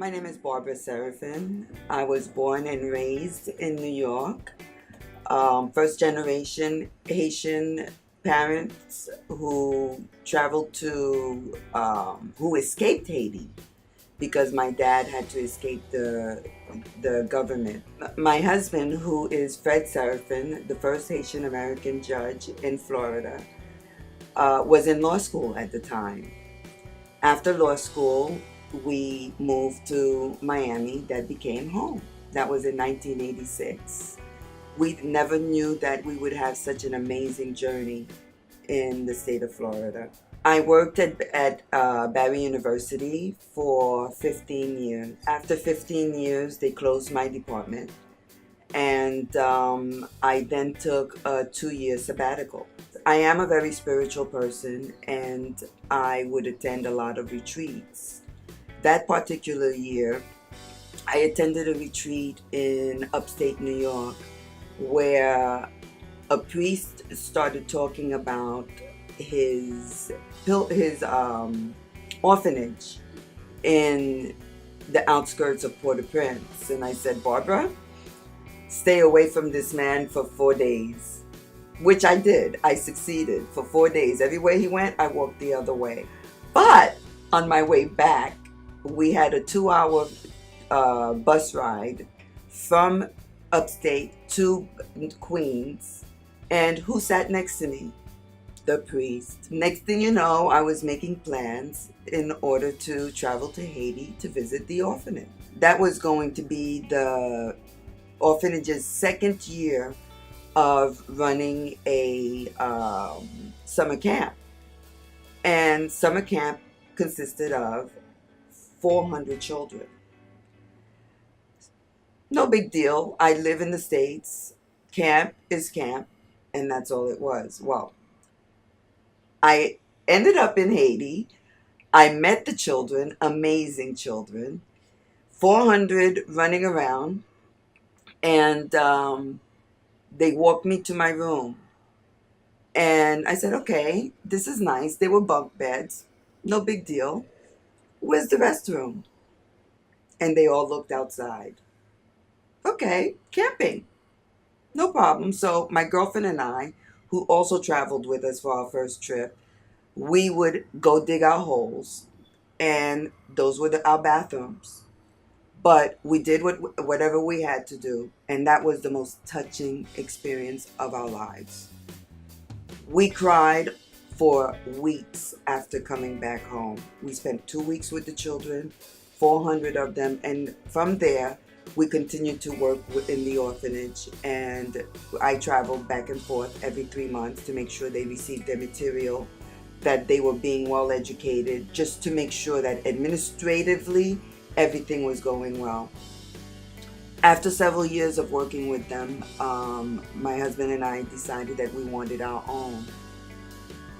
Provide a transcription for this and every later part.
My name is Barbara Seraphin. I was born and raised in New York. First generation Haitian parents who traveled who escaped Haiti because my dad had to escape the government. My husband, who is Fred Seraphin, the first Haitian American judge in Florida, was in law school at the time. After law school, we moved to Miami. That became home. That was in 1986. We never knew that we would have such an amazing journey in the state of Florida. I worked at Barry University for 15 years. After 15 years, they closed my department, and I then took a 2-year sabbatical. I am a very spiritual person, and I would attend a lot of retreats. That particular year, I attended a retreat in upstate New York where a priest started talking about his orphanage in the outskirts of Port-au-Prince. And I said, Barbara, stay away from this man for 4 days. Which I did. I succeeded for 4 days. Everywhere he went, I walked the other way. But on my way back, we had a 2-hour bus ride from upstate to Queens. And who sat next to me? The priest. Next thing you know, I was making plans in order to travel to Haiti to visit the orphanage. That was going to be the orphanage's second year of running a summer camp. And summer camp consisted of 400 children. No big deal. I live in the States. Camp is camp, and that's all it was. Well, I ended up in Haiti. I met the children, amazing children, 400 running around, and they walked me to my room. And I said, okay, this is nice. They were bunk beds. No big deal. Where's the restroom? And they all looked outside. Okay, camping. No problem. So my girlfriend and I, who also traveled with us for our first trip, we would go dig our holes. And those were our bathrooms. But we did whatever we had to do, and that was the most touching experience of our lives. We cried for weeks after coming back home. We spent 2 weeks with the children, 400 of them, and from there, we continued to work in the orphanage, and I traveled back and forth every 3 months to make sure they received their material, that they were being well educated, just to make sure that administratively, everything was going well. After several years of working with them, my husband and I decided that we wanted our own.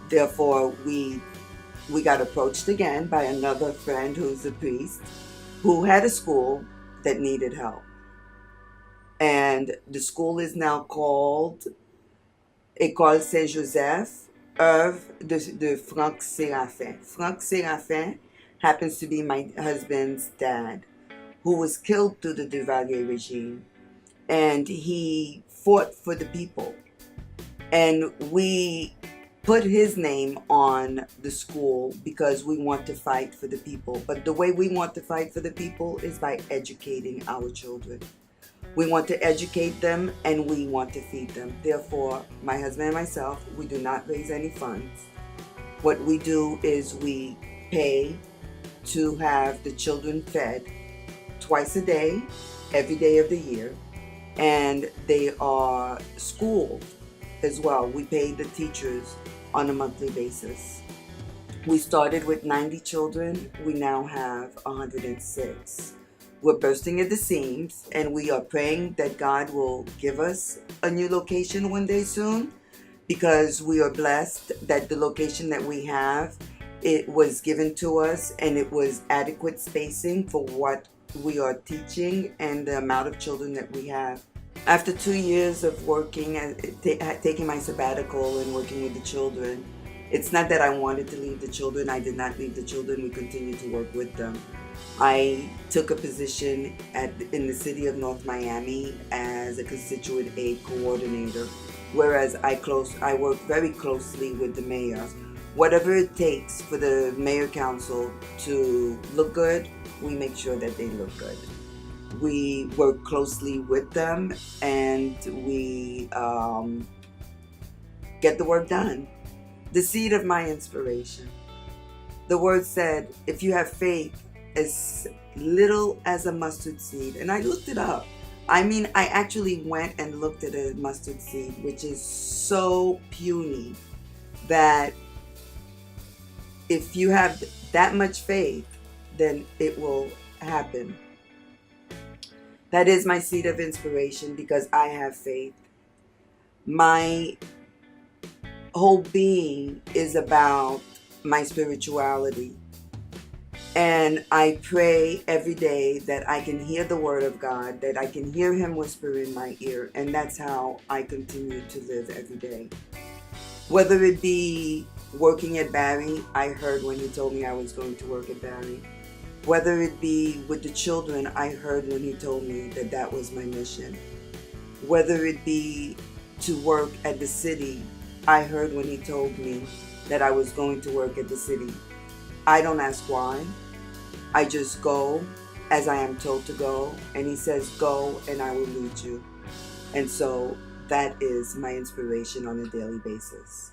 Therefore, we got approached again by another friend who's a priest who had a school that needed help. And the school is now called École Saint-Joseph, œuvre de Frank Seraphin. Frank Seraphin happens to be my husband's dad, who was killed through the Duvalier regime. And he fought for the people. And we put his name on the school because we want to fight for the people. But the way we want to fight for the people is by educating our children. We want to educate them and we want to feed them. Therefore, my husband and myself, we do not raise any funds. What we do is we pay to have the children fed twice a day, every day of the year, and they are schooled as well. We pay the teachers on a monthly basis. We started with 90 children. We now have 106. We're bursting at the seams, and we are praying that God will give us a new location one day soon, because we are blessed that the location that we have, it was given to us and it was adequate spacing for what we are teaching and the amount of children that we have. After 2 years of working and taking my sabbatical and working with the children, it's not that I wanted to leave the children. I did not leave the children. We continued to work with them. I took a position in the city of North Miami as a constituent aid coordinator, whereas I work very closely with the mayor. Whatever it takes for the mayor council to look good, we make sure that they look good. We work closely with them, and we get the work done. The seed of my inspiration. The word said, if you have faith as little as a mustard seed, and I looked it up. I mean, I actually went and looked at a mustard seed, which is so puny that if you have that much faith, then it will happen. That is my seed of inspiration because I have faith. My whole being is about my spirituality. And I pray every day that I can hear the word of God, that I can hear him whisper in my ear. And that's how I continue to live every day. Whether it be working at Barry, I heard when he told me I was going to work at Barry. Whether it be with the children, I heard when he told me that that was my mission. Whether it be to work at the city, I heard when he told me that I was going to work at the city. I don't ask why. I just go as I am told to go. And he says, go and I will lead you. And so that is my inspiration on a daily basis.